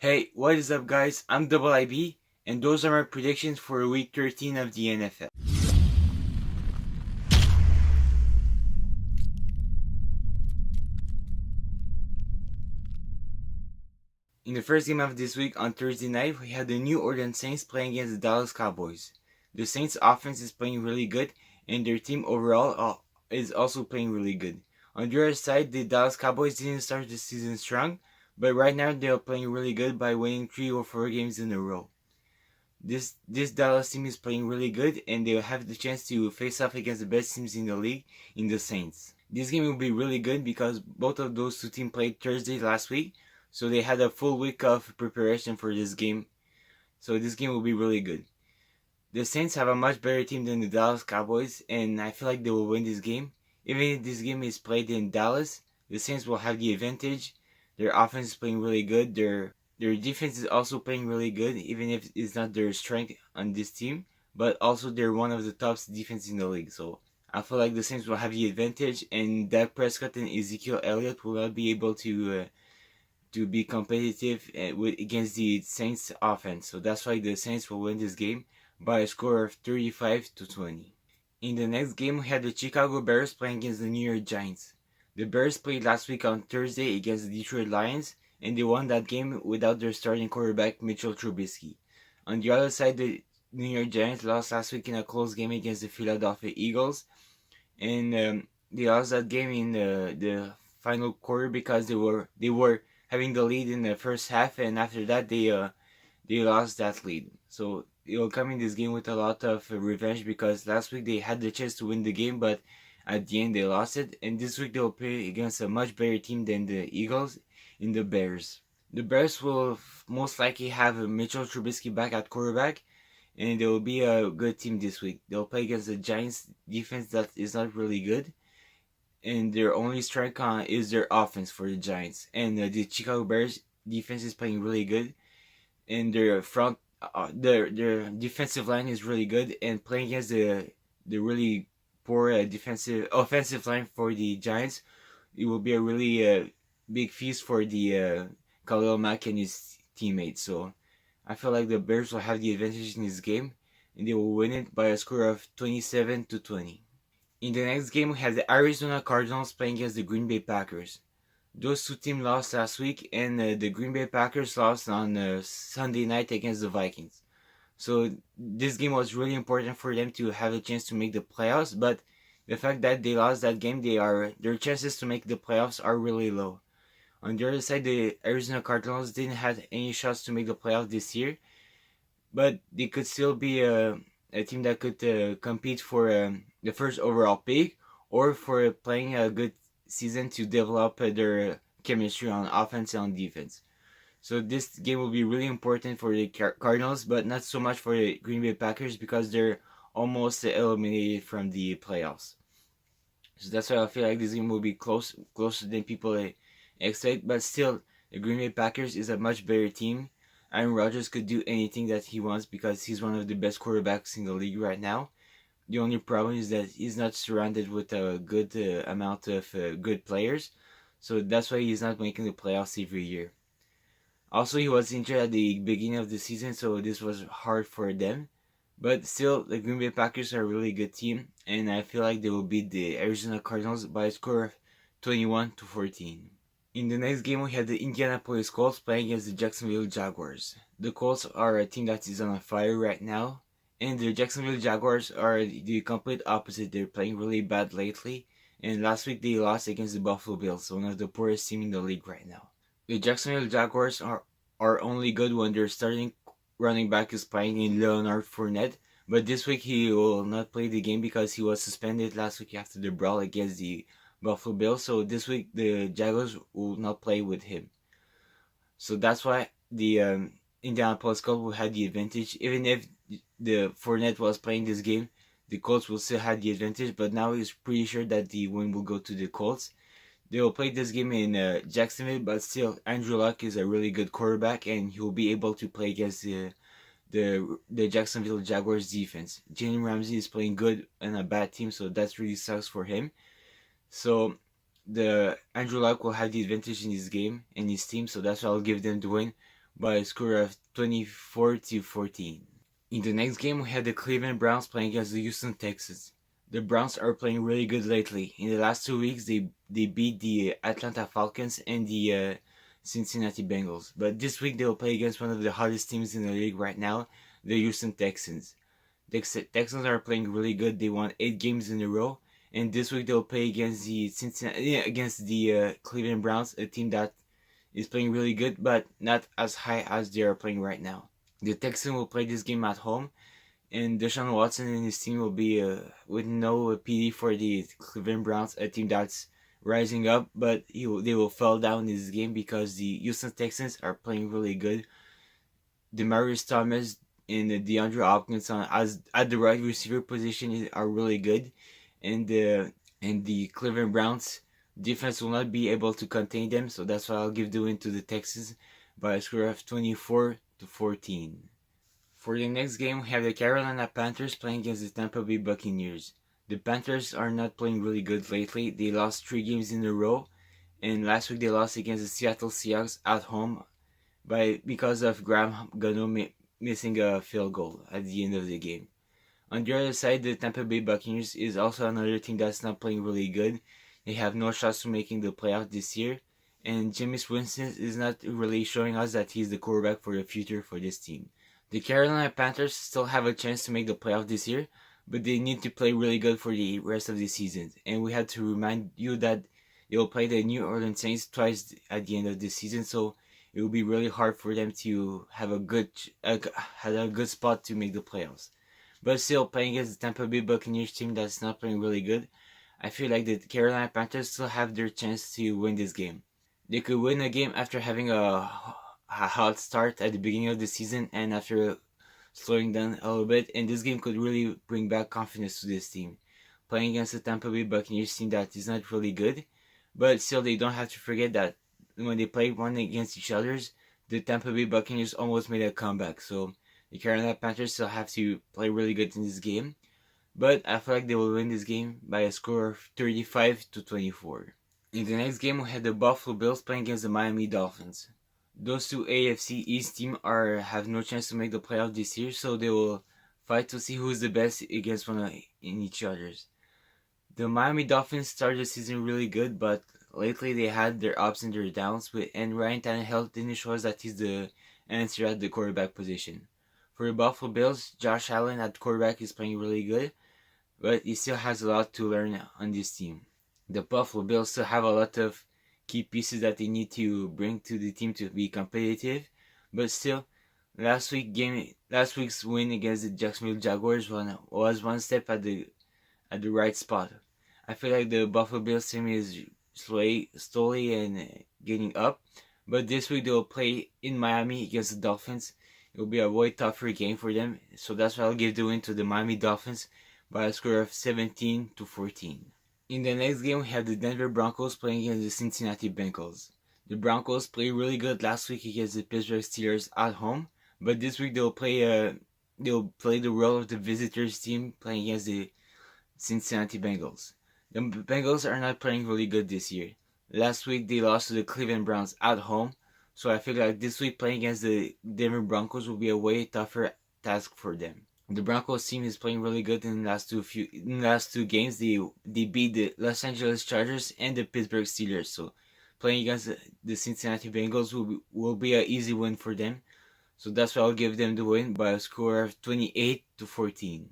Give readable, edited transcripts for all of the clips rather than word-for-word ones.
Hey, what is up, guys? I'm Double IB, and those are my predictions for Week 13 of the NFL. In the first game of this week on Thursday night, we had the New Orleans Saints playing against the Dallas Cowboys. The Saints' offense is playing really good, and their team overall is also playing really good. On the other side, the Dallas Cowboys didn't start the season strong, but right now they are playing really good by winning 3 or 4 games in a row. This Dallas team is playing really good, and they'll have the chance to face off against the best teams in the league, in the Saints. This game will be really good because both of those two teams played Thursday last week, so they had a full week of preparation for this game. So this game will be really good. The Saints have a much better team than the Dallas Cowboys, and I feel like they will win this game. Even if this game is played in Dallas, the Saints will have the advantage. Their offense is playing really good. Their defense is also playing really good, even if it's not their strength on this team. But also they're one of the top defenses in the league. So I feel like the Saints will have the advantage, and Dak Prescott and Ezekiel Elliott will not be able to be competitive against the Saints offense. So that's why the Saints will win this game by a score of 35-20. In the next game, we had the Chicago Bears playing against the New York Giants. The Bears played last week on Thursday against the Detroit Lions, and they won that game without their starting quarterback Mitchell Trubisky. On the other side, the New York Giants lost last week in a close game against the Philadelphia Eagles, and they lost that game in the final quarter because they were having the lead in the first half, and after that they lost that lead. So they will come in this game with a lot of revenge because last week they had the chance to win the game, but at the end they lost it. And this week they'll play against a much better team than the Eagles in the Bears. The Bears will most likely have Mitchell Trubisky back at quarterback, and they will be a good team this week. They'll play against the Giants defense that is not really good, and their only strength is their offense for the Giants. And the Chicago Bears defense is playing really good, and their defensive line is really good, and playing against the really poor offensive line for the Giants, it will be a really big feast for the Khalil Mack and his teammates. So I feel like the Bears will have the advantage in this game, and they will win it by a score of 27-20. In the next game, we have the Arizona Cardinals playing against the Green Bay Packers. Those two teams lost last week, and the Green Bay Packers lost on Sunday night against the Vikings. So this game was really important for them to have a chance to make the playoffs, but the fact that they lost that game, their chances to make the playoffs are really low. On the other side, the Arizona Cardinals didn't have any shots to make the playoffs this year, but they could still be a team that could compete for the first overall pick or for playing a good season to develop their chemistry on offense and on defense. So this game will be really important for the Cardinals, but not so much for the Green Bay Packers because they're almost eliminated from the playoffs. So that's why I feel like this game will be closer than people expect. But still, the Green Bay Packers is a much better team. Aaron Rodgers could do anything that he wants because he's one of the best quarterbacks in the league right now. The only problem is that he's not surrounded with a good amount of good players. So that's why he's not making the playoffs every year. Also, he was injured at the beginning of the season, so this was hard for them. But still, the Green Bay Packers are a really good team, and I feel like they will beat the Arizona Cardinals by a score of 21-14. In the next game, we had the Indianapolis Colts playing against the Jacksonville Jaguars. The Colts are a team that is on fire right now, and the Jacksonville Jaguars are the complete opposite. They're playing really bad lately, and last week they lost against the Buffalo Bills, one of the poorest teams in the league right now. The Jacksonville Jaguars are only good when their starting running back is playing in Leonard Fournette, but this week he will not play the game because he was suspended last week after the brawl against the Buffalo Bills. So this week the Jaguars will not play with him. So that's why the Indianapolis Colts will have the advantage. Even if the Fournette was playing this game, the Colts will still have the advantage. But now he's pretty sure that the win will go to the Colts. They will play this game in Jacksonville, but still, Andrew Luck is a really good quarterback, and he will be able to play against the Jacksonville Jaguars defense. Jalen Ramsey is playing good on a bad team, so that really sucks for him. So the Andrew Luck will have the advantage in this game and his team, so that's why I'll give them the win by a score of 24-14. In the next game, we had the Cleveland Browns playing against the Houston Texans. The Browns are playing really good lately. In the last 2 weeks, they beat the Atlanta Falcons and the Cincinnati Bengals. But this week, they will play against one of the hottest teams in the league right now, the Houston Texans. The Texans are playing really good. They won 8 games in a row, and this week they'll play against the Cleveland Browns, a team that is playing really good, but not as high as they are playing right now. The Texans will play this game at home, and Deshaun Watson and his team will be with no PD for the Cleveland Browns, a team that's rising up, but they will fall down in this game because the Houston Texans are playing really good. Demaryius Thomas and DeAndre Hopkins at the right receiver position are really good, and the Cleveland Browns defense will not be able to contain them, so that's why I'll give the win to the Texans by a score of 24-14. For the next game, we have the Carolina Panthers playing against the Tampa Bay Buccaneers. The Panthers are not playing really good lately. They lost 3 games in a row, and last week they lost against the Seattle Seahawks at home because of Graham Gano missing a field goal at the end of the game. On the other side, the Tampa Bay Buccaneers is also another team that's not playing really good. They have no shots to making the playoffs this year, and Jameis Winston is not really showing us that he's the quarterback for the future for this team. The Carolina Panthers still have a chance to make the playoffs this year, but they need to play really good for the rest of the season. And we had to remind you that they will play the New Orleans Saints twice at the end of the season, so it will be really hard for them to have a good spot to make the playoffs. But still, playing against the Tampa Bay Buccaneers team that's not playing really good, I feel like the Carolina Panthers still have their chance to win this game. They could win a game after having a hot start at the beginning of the season and after slowing down a little bit, and this game could really bring back confidence to this team. Playing against the Tampa Bay Buccaneers team that is not really good, but still they don't have to forget that when they played one against each other, the Tampa Bay Buccaneers almost made a comeback. So the Carolina Panthers still have to play really good in this game, but I feel like they will win this game by a score of 35-24. In the next game, we had the Buffalo Bills playing against the Miami Dolphins. Those two AFC East teams have no chance to make the playoffs this year, so they will fight to see who's the best against one in each other's. The Miami Dolphins started the season really good, but lately they had their ups and their downs, and Ryan Tannehill didn't show us that he's the answer at the quarterback position. For the Buffalo Bills, Josh Allen at quarterback is playing really good, but he still has a lot to learn on this team. The Buffalo Bills still have a lot of key pieces that they need to bring to the team to be competitive, but still, last week's win against the Jacksonville Jaguars was one step at the right spot. I feel like the Buffalo Bills team is slowly and getting up, but this week they will play in Miami against the Dolphins. It will be a way tougher game for them, so that's why I'll give the win to the Miami Dolphins by a score of 17-14. In the next game, we have the Denver Broncos playing against the Cincinnati Bengals. The Broncos played really good last week against the Pittsburgh Steelers at home, but this week they'll play the role of the visitors team playing against the Cincinnati Bengals. The Bengals are not playing really good this year. Last week they lost to the Cleveland Browns at home, so I feel like this week playing against the Denver Broncos will be a way tougher task for them. The Broncos team is playing really good in the last two games. They beat the Los Angeles Chargers and the Pittsburgh Steelers. So playing against the Cincinnati Bengals will be an easy win for them. So that's why I'll give them the win by a score of 28-14.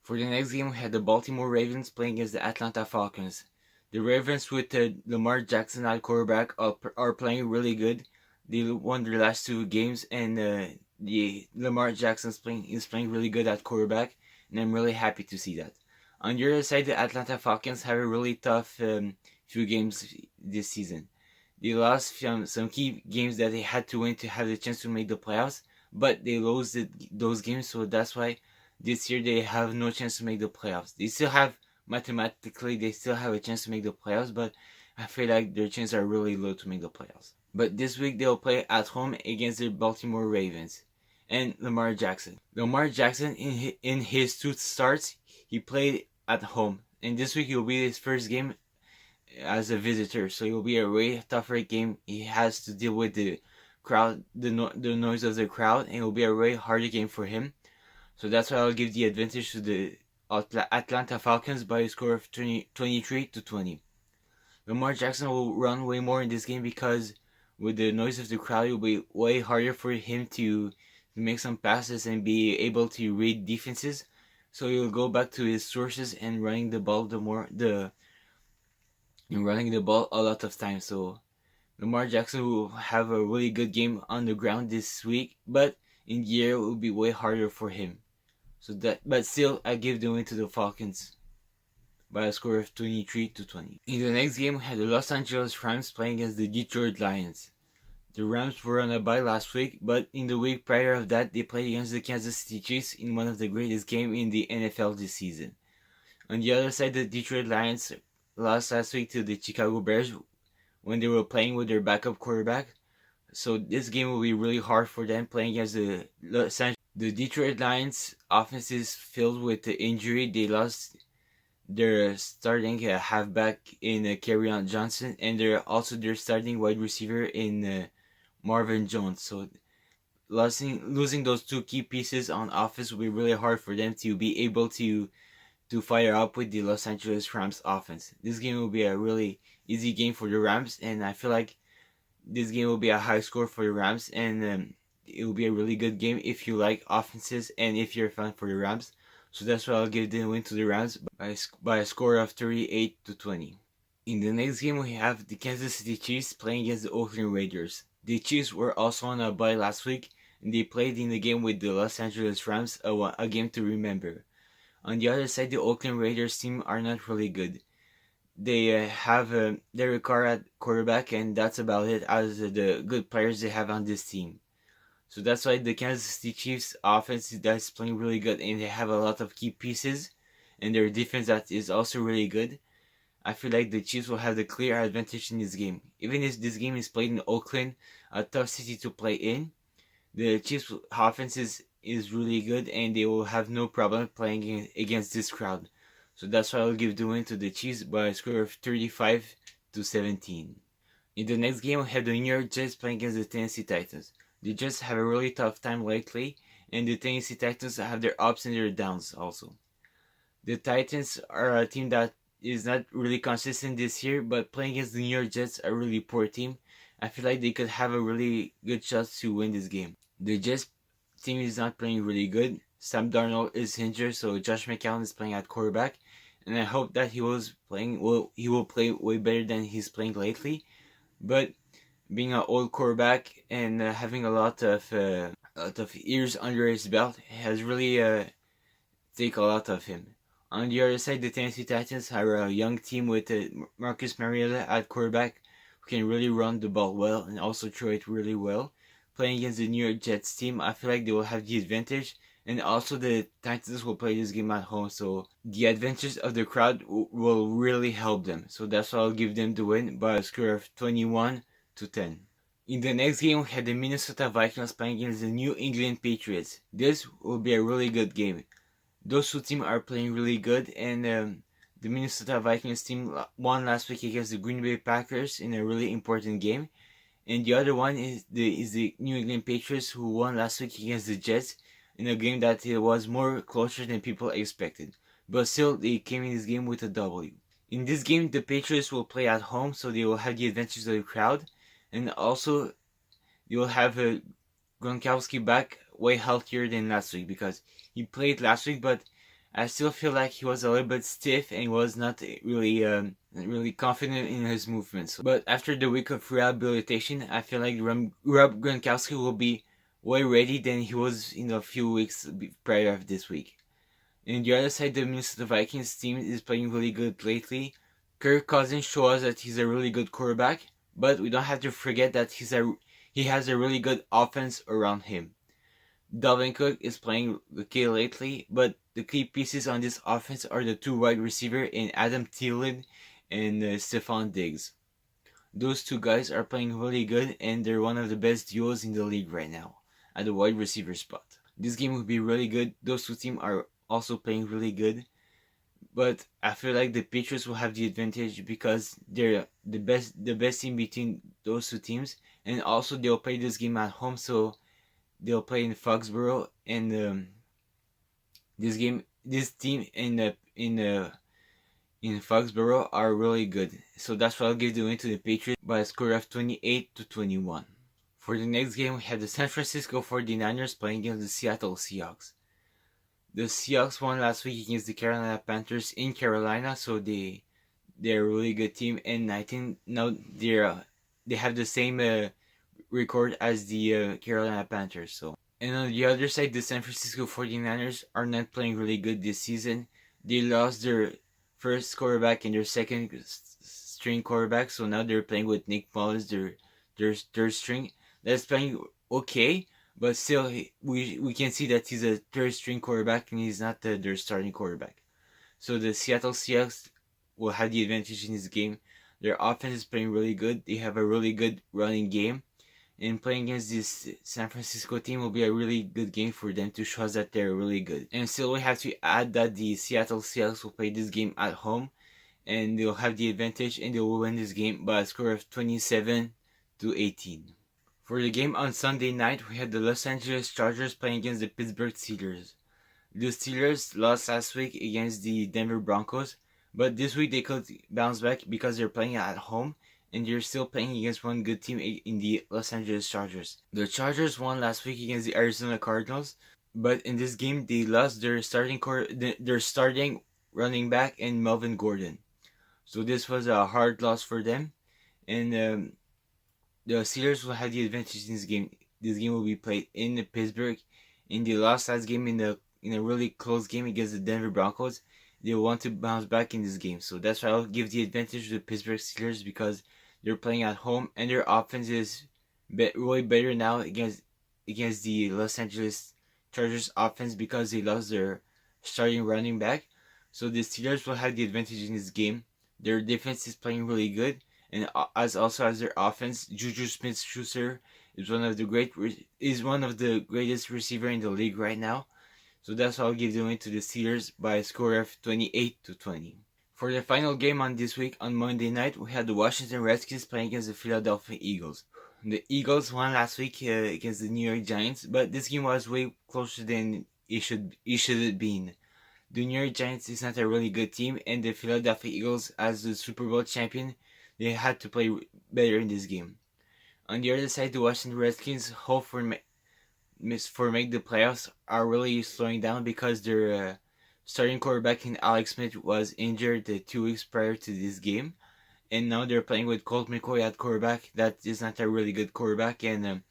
For the next game, we had the Baltimore Ravens playing against the Atlanta Falcons. The Ravens with Lamar Jackson at quarterback are playing really good. They won their last 2 games, and the Lamar Jackson is playing really good at quarterback, and I'm really happy to see that. On the other side, the Atlanta Falcons have a really tough few games this season. They lost some key games that they had to win to have the chance to make the playoffs, but they lost those games, so that's why this year they have no chance to make the playoffs. Mathematically, they still have a chance to make the playoffs, but I feel like their chances are really low to make the playoffs. But this week they'll play at home against the Baltimore Ravens and Lamar Jackson. Lamar Jackson, in his 2 starts, he played at home, and this week it will be his first game as a visitor, so it will be a way tougher game. He has to deal with the the noise of the crowd, and it will be a very hard game for him. So that's why I'll give the advantage to the Atlanta Falcons by a score of 23-20. Lamar Jackson will run way more in this game because with the noise of the crowd, it will be way harder for him to make some passes and be able to read defenses. So he'll go back to his sources and running the ball running the ball a lot of times. So Lamar Jackson will have a really good game on the ground this week, but in the air it will be way harder for him. But still, I give the win to the Falcons by a score of 23-20. In the next game, we had the Los Angeles Rams playing against the Detroit Lions. The Rams were on a bye last week, but in the week prior of that, they played against the Kansas City Chiefs in one of the greatest games in the NFL this season. On the other side, the Detroit Lions lost last week to the Chicago Bears when they were playing with their backup quarterback. So this game will be really hard for them playing against the Detroit Lions. Offense is filled with the injury. They lost their starting halfback in Kerryon Johnson, and they're also their starting wide receiver in Marvin Jones. So losing those two key pieces on offense will be really hard for them to be able to fire up with the Los Angeles Rams offense. This game will be a really easy game for the Rams, and I feel like this game will be a high score for the Rams, and it will be a really good game if you like offenses and if you're a fan for the Rams. So that's why I'll give the win to the Rams by a score of 38-20. In the next game, we have the Kansas City Chiefs playing against the Oakland Raiders. The Chiefs were also on a bye last week, and they played in the game with the Los Angeles Rams, a game to remember. On the other side, the Oakland Raiders team are not really good. They have Derek Carr at quarterback, and that's about it as the good players they have on this team. So that's why the Kansas City Chiefs offense that's playing really good, and they have a lot of key pieces, and their defense that is also really good. I feel like the Chiefs will have the clear advantage in this game. Even if this game is played in Oakland, a tough city to play in, the Chiefs offense is really good, and they will have no problem playing against this crowd. So that's why I'll give the win to the Chiefs by a score of 35-17. In the next game, we have the New York Jets playing against the Tennessee Titans. The Jets have a really tough time lately, and the Tennessee Titans have their ups and their downs also. The Titans are a team that is not really consistent this year, but playing against the New York Jets, a really poor team, I feel like they could have a really good shot to win this game. The Jets team is not playing really good. Sam Darnold is injured, so Josh McCown is playing at quarterback, and I hope that he will play way better than he's playing lately. But being an old quarterback and having a lot of years under his belt has really taken a lot of him. On the other side, the Tennessee Titans are a young team with Marcus Mariota at quarterback who can really run the ball well and also throw it really well. Playing against the New York Jets team, I feel like they will have the advantage, and also the Titans will play this game at home, so the advantage of the crowd will really help them. So that's why I'll give them the win by a score of 21-10. In the next game, we had the Minnesota Vikings playing against the New England Patriots. This will be a really good game. Those two teams are playing really good, and the Minnesota Vikings team won last week against the Green Bay Packers in a really important game. And the other one is the New England Patriots, who won last week against the Jets in a game that it was more closer than people expected. But still, they came in this game with a W. In this game, the Patriots will play at home, so they will have the advantage of the crowd. And also, they will have Gronkowski back way healthier than last week, because he played last week, but I still feel like he was a little bit stiff and was not really confident in his movements. But after the week of rehabilitation, I feel like Rob Gronkowski will be way ready than he was in a few weeks prior of this week. And the other side, the Minnesota Vikings team is playing really good lately. Kirk Cousins shows us that he's a really good quarterback, but we don't have to forget that he has a really good offense around him. Dalvin Cook is playing okay lately, but the key pieces on this offense are the two wide receivers in Adam Thielen and Stephon Diggs. Those two guys are playing really good, and they're one of the best duos in the league right now at the wide receiver spot. This game will be really good. Those two teams are also playing really good. but I feel like the Patriots will have the advantage because they're the best team between those two teams, and also they'll play this game at home, so they'll play in Foxborough, and this team in Foxborough are really good. So that's why I'll give the win to the Patriots by a score of 28-21. For the next game, we have the San Francisco 49ers playing against the Seattle Seahawks. The Seahawks won last week against the Carolina Panthers in Carolina, so they're a really good team, and I think now they have the same record as the Carolina Panthers. So, and on the other side, the San Francisco 49ers are not playing really good this season. They lost their first quarterback and their second string quarterback, so now they're playing with Nick Mullins, their third string. That's playing okay, but still, we can see that he's a third string quarterback and he's not their starting quarterback. So the Seattle Seahawks will have the advantage in this game. Their offense is playing really good. They have a really good running game. And playing against this San Francisco team will be a really good game for them to show us that they're really good. And still we have to add that the Seattle Seahawks will play this game at home. And they'll have the advantage and they will win this game by a score of 27-18. For the game on Sunday night, we had the Los Angeles Chargers playing against the Pittsburgh Steelers. The Steelers lost last week against the Denver Broncos, but this week they could bounce back because they're playing at home and they're still playing against one good team in the Los Angeles Chargers. The Chargers won last week against the Arizona Cardinals, but in this game they lost their starting running back and Melvin Gordon. So this was a hard loss for them, and the Steelers will have the advantage in this game. This game will be played in Pittsburgh, and they lost last game in a really close game against the Denver Broncos. They want to bounce back in this game, so that's why I'll give the advantage to the Pittsburgh Steelers because they're playing at home and their offense is way better now against the Los Angeles Chargers offense because they lost their starting running back. So the Steelers will have the advantage in this game. Their defense is playing really good, and as their offense, Juju Smith-Schuster is one of the greatest receiver in the league right now. So that's why I'll give the win to the Steelers by a score of 28-20. For the final game on this week, on Monday night, we had the Washington Redskins playing against the Philadelphia Eagles. The Eagles won last week against the New York Giants, but this game was way closer than it should have been. The New York Giants is not a really good team, and the Philadelphia Eagles, as the Super Bowl champion, they had to play better in this game. On the other side, the Washington Redskins hope for make the playoffs are really slowing down because their starting quarterback in Alex Smith was injured 2 weeks prior to this game, and now they're playing with Colt McCoy at quarterback. That is not a really good quarterback, and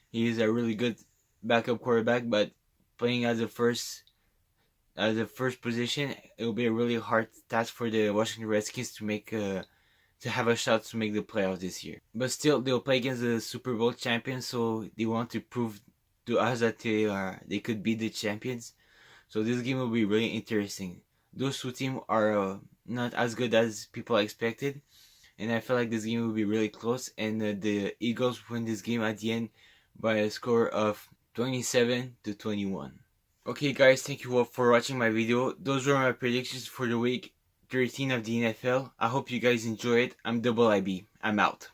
he is a really good backup quarterback, but playing as a first position, it will be a really hard task for the Washington Redskins to have a shot to make the playoffs this year. But still, they'll play against the Super Bowl champions, so they want to prove to us that they could be the champions. So this game will be really interesting. Those two teams are not as good as people expected, and I feel like this game will be really close, and the Eagles win this game at the end by a score of 27-21. Okay guys, thank you all for watching my video. Those were my predictions for the week 13 of the NFL. I hope you guys enjoy it. I'm Double IB. I'm out.